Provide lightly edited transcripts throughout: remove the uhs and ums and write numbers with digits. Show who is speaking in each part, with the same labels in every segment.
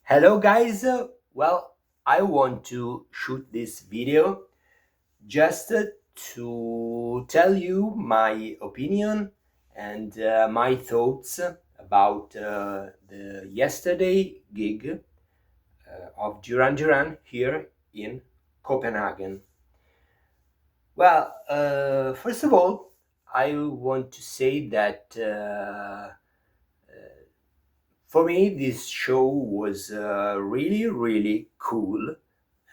Speaker 1: Hello guys, I want to shoot this video just to tell you my opinion and my thoughts about the yesterday gig of Duran Duran here in Copenhagen. First of all, I want to say that for me this show was really cool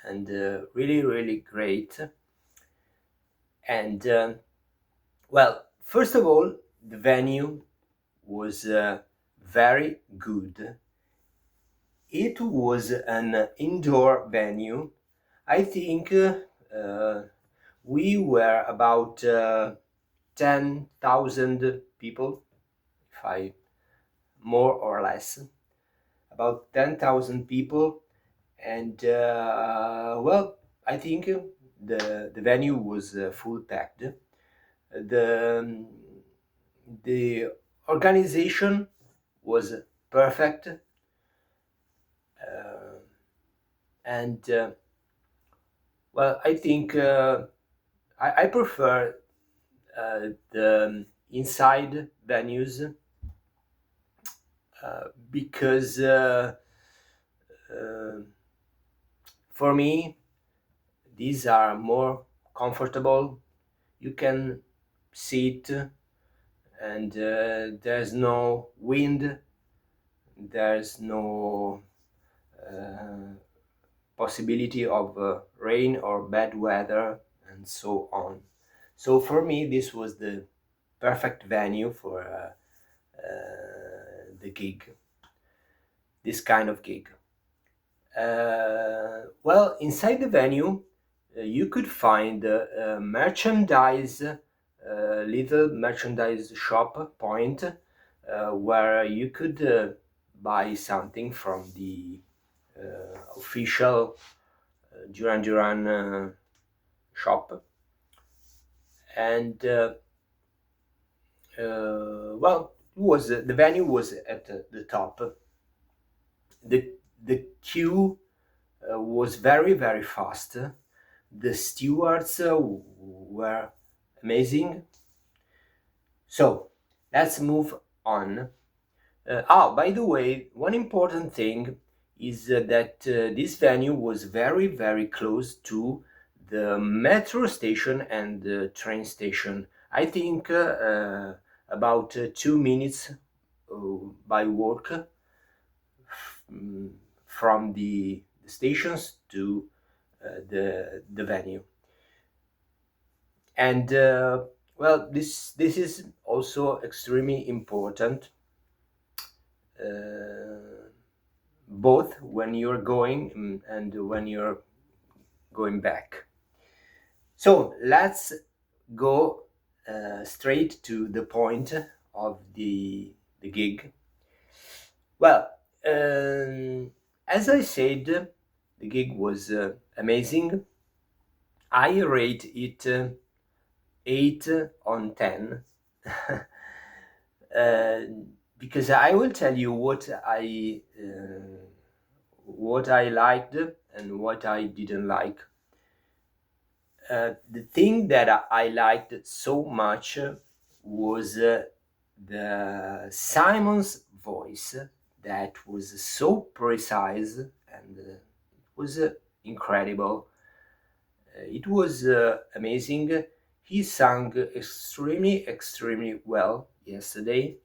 Speaker 1: and really great. And first of all, the venue was very good. It was an indoor venue. I think we were about 10,000 people, if I more or less, about 10,000 people. And I think the venue was full packed. The organization was perfect, and I think I prefer the inside venues because for me these are more comfortable. You can sit and there's no wind, there's no possibility of rain or bad weather, and so on. So for me, this was the perfect venue for the gig, this kind of gig. Inside the venue, you could find merchandise, little merchandise shop point where you could buy something from the official Duran Duran shop. And the venue was at the top. The queue was very fast. The stewards were amazing. So let's move on. By the way, one important thing is that this venue was very close to the metro station and the train station. I think about 2 minutes by walk from the stations to the venue. And this is also extremely important, both when you're going and when you're going back. So let's go straight to the point of the gig. As I said, the gig was amazing. I rate it 8 on 10. Because I will tell you what I liked and what I didn't like. The thing that I liked so much was the Simon's voice that was so precise and was incredible. It was amazing. He sang extremely well yesterday.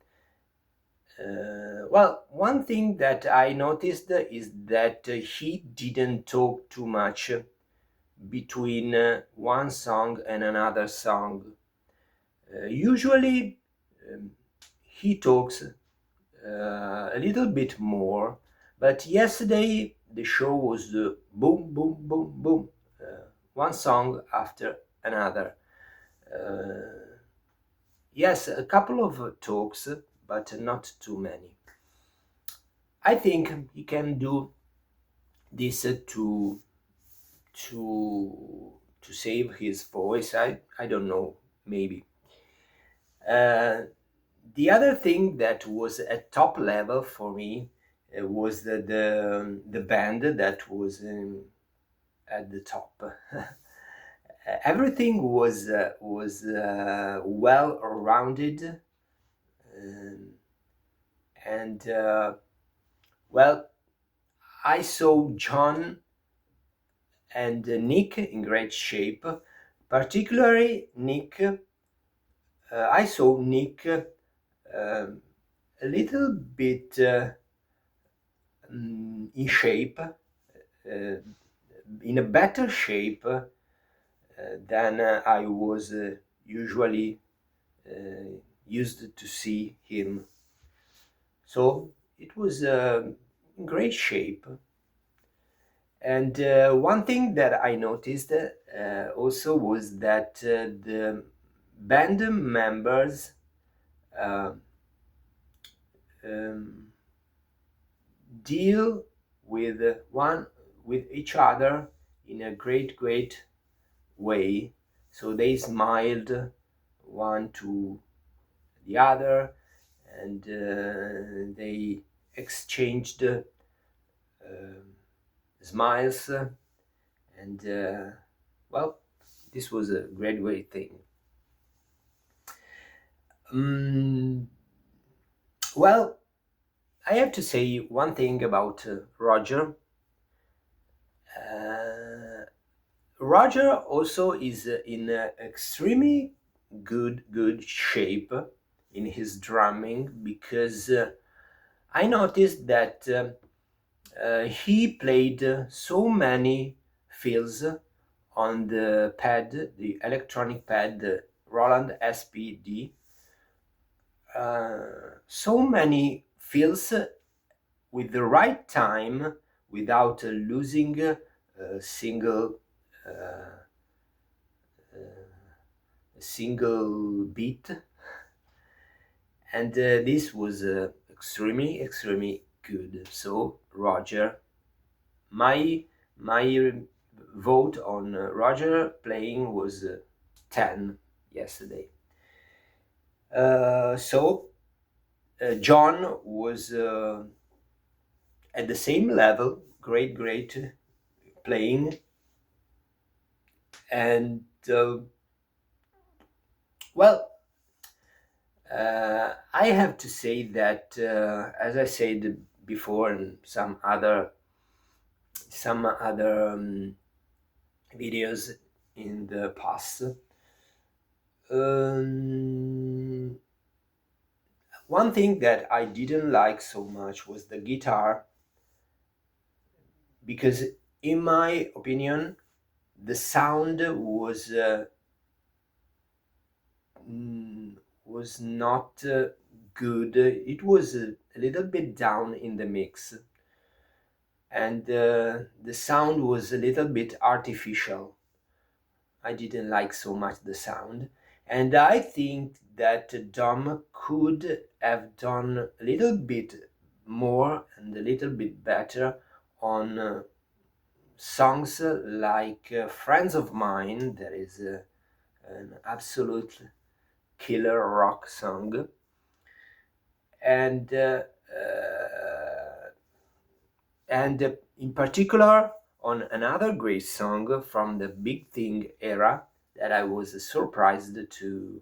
Speaker 1: One thing that I noticed is that he didn't talk too much between one song and another song. Usually he talks a little bit more, but yesterday the show was boom, one song after another. Yes, a couple of talks, but not too many. I think he can do this to save his voice. I don't know, maybe. The other thing that was at top level for me was the band that was at the top. Everything was well rounded, um, and well, I saw John and Nick in great shape. Particularly Nick, I saw Nick um, a little bit in shape, in a better shape than I was usually used to see him. So it was in great shape. And one thing that I noticed also was that the band members uh, um, deal with each other in a great way. So they smiled one to the other, and they exchanged smiles, and well, this was a great thing. Um, well, I have to say one thing about Roger. Uh, Roger also is in extremely good shape in his drumming, because I noticed that he played so many fills on the pad, the electronic pad, the Roland SPD. So many fills with the right time without losing a single beat, and this was extremely good. So Roger, my my vote on Roger playing was 10 yesterday. So John was at the same level, great playing, and well, I have to say that, as I said before in some other videos in the past, um, one thing that I didn't like so much was the guitar, because, in my opinion, the sound was not good. It was a little bit down in the mix, and the sound was a little bit artificial. I didn't like so much the sound, and I think that Dom could have done a little bit more and a little bit better on songs like Friends of Mine, that is an absolute killer rock song, and in particular on another great song from the Big Thing era that I was surprised to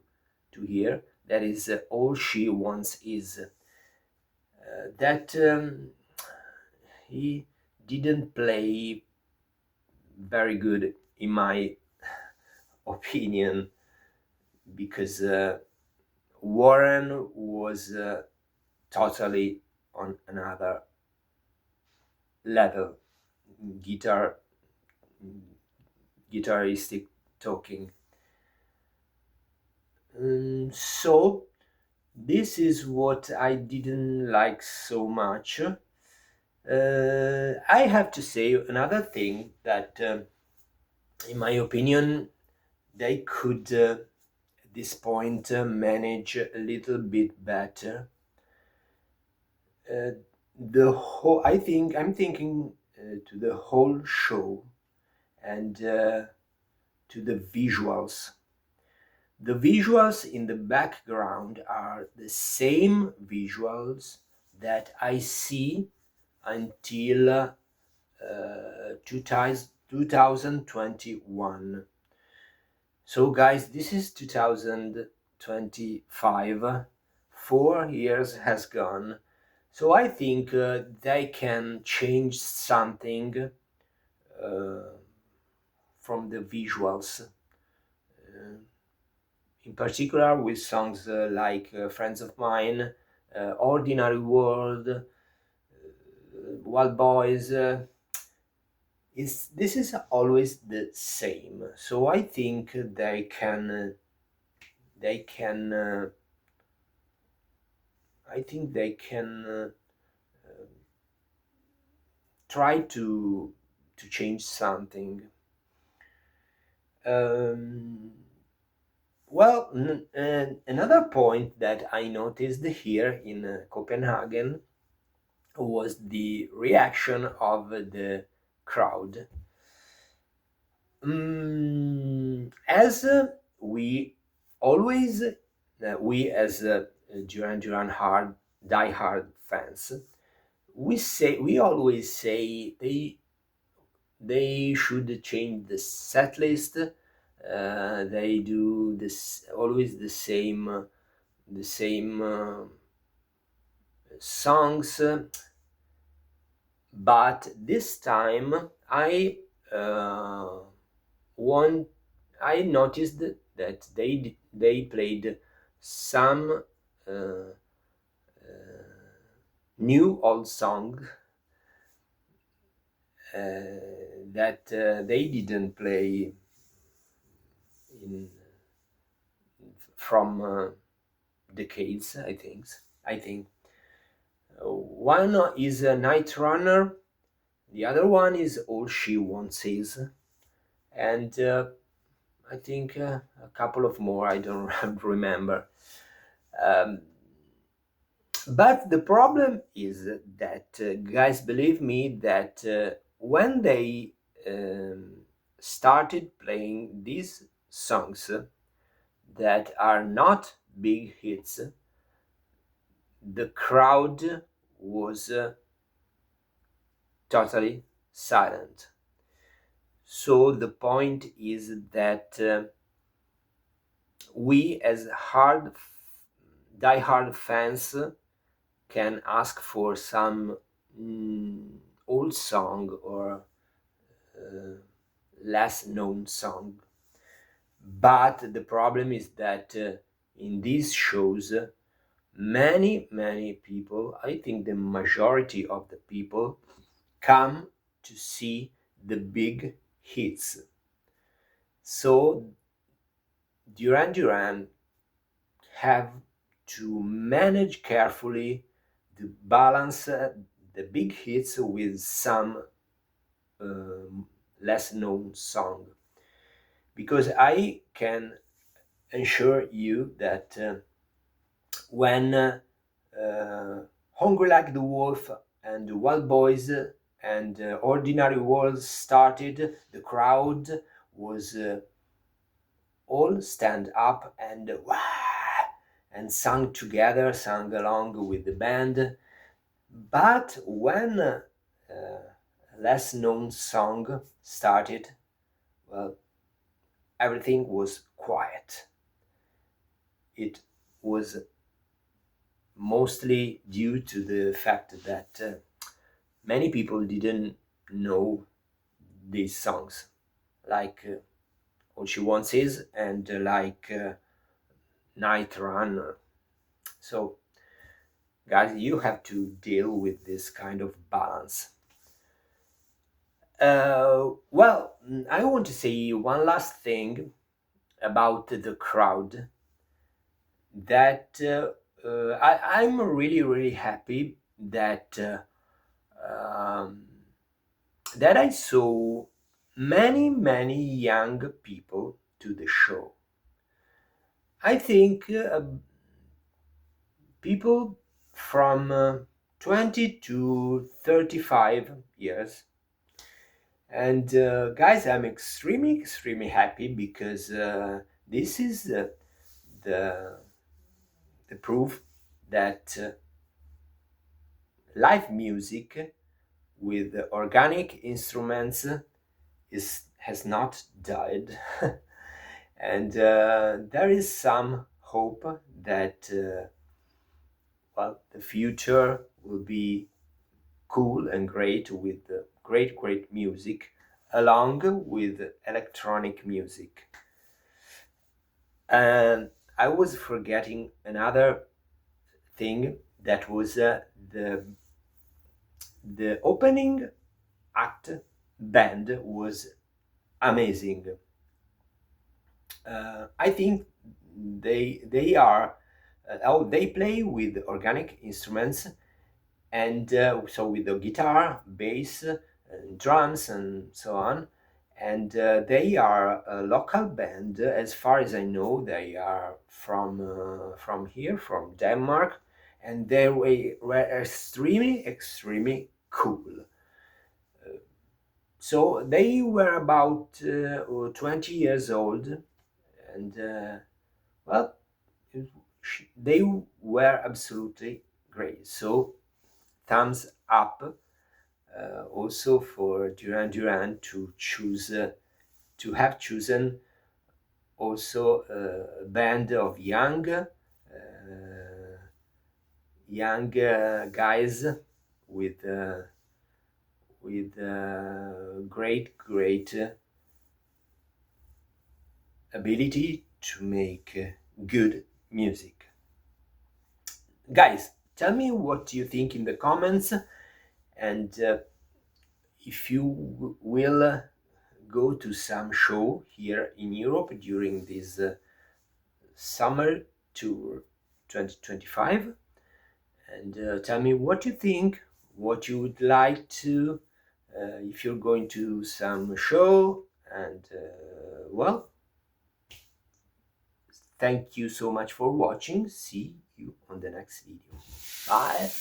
Speaker 1: hear. That is All She Wants Is. That he didn't play very good, in my opinion, because Warren was totally on another level, guitar guitaristic talking. So this is what I didn't like so much. I have to say another thing that, in my opinion, they could at this point manage a little bit better. Uh, the whole, I'm thinking to the whole show, and to the visuals. The visuals in the background are the same visuals that I see until 2021. So, guys, this is 2025. 4 years has gone. So I think they can change something from the visuals, in particular with songs like Friends of Mine, Ordinary World, Wild Boys. This is always the same. So I think they can I think they can try to change something. Um, well, another point that I noticed here in Copenhagen was the reaction of the crowd. As always, we as Duran Duran die-hard fans, we always say they should change the set list. They do this always the same songs, but this time uh, want I noticed that they played some uh, new old song that they didn't play in from decades. I think one is a Night Runner, the other one is All She Wants Is, and I think a couple of more I don't remember. Um, but the problem is that, guys, believe me, that when they started playing these songs that are not big hits, the crowd was totally silent. So the point is that we as die-hard fans can ask for some old song or less known song. But the problem is that in these shows, many people, I think the majority of the people, come to see the big hits. So Duran Duran have to manage carefully to balance the big hits with some less known song, because I can assure you that when Hungry Like the Wolf and the Wild Boys and Ordinary World started, the crowd was all stand up and wah, and sang together, sang along with the band. But when less known song started, well, everything was quiet. It was mostly due to the fact that many people didn't know these songs, like All She Wants Is and like Night Runner. So, guys, you have to deal with this kind of balance. Well, I want to say one last thing about the crowd, that I'm really happy that that I saw many young people to the show. I think people from 20 to 35 years. And guys, I'm extremely happy because this is the the proof that live music with organic instruments has not died. And there is some hope that well, the future will be cool and great with great music along with electronic music. And I was forgetting another thing, that was the opening act band was amazing. I think they are they play with organic instruments, and so with the guitar, bass, and drums, and so on. And they are a local band, as far as I know. They are from here, from Denmark, and they were extremely cool. So they were about 20 years old, and well, they were absolutely great. So thumbs up also for Duran Duran to choose to have chosen also a band of young guys with great ability to make good music. Guys, tell me what you think in the comments, and if you will go to some show here in Europe during this summer tour 2025, and tell me what you think, what you would like to, if you're going to some show, and well, thank you so much for watching. See you on the next video. Bye.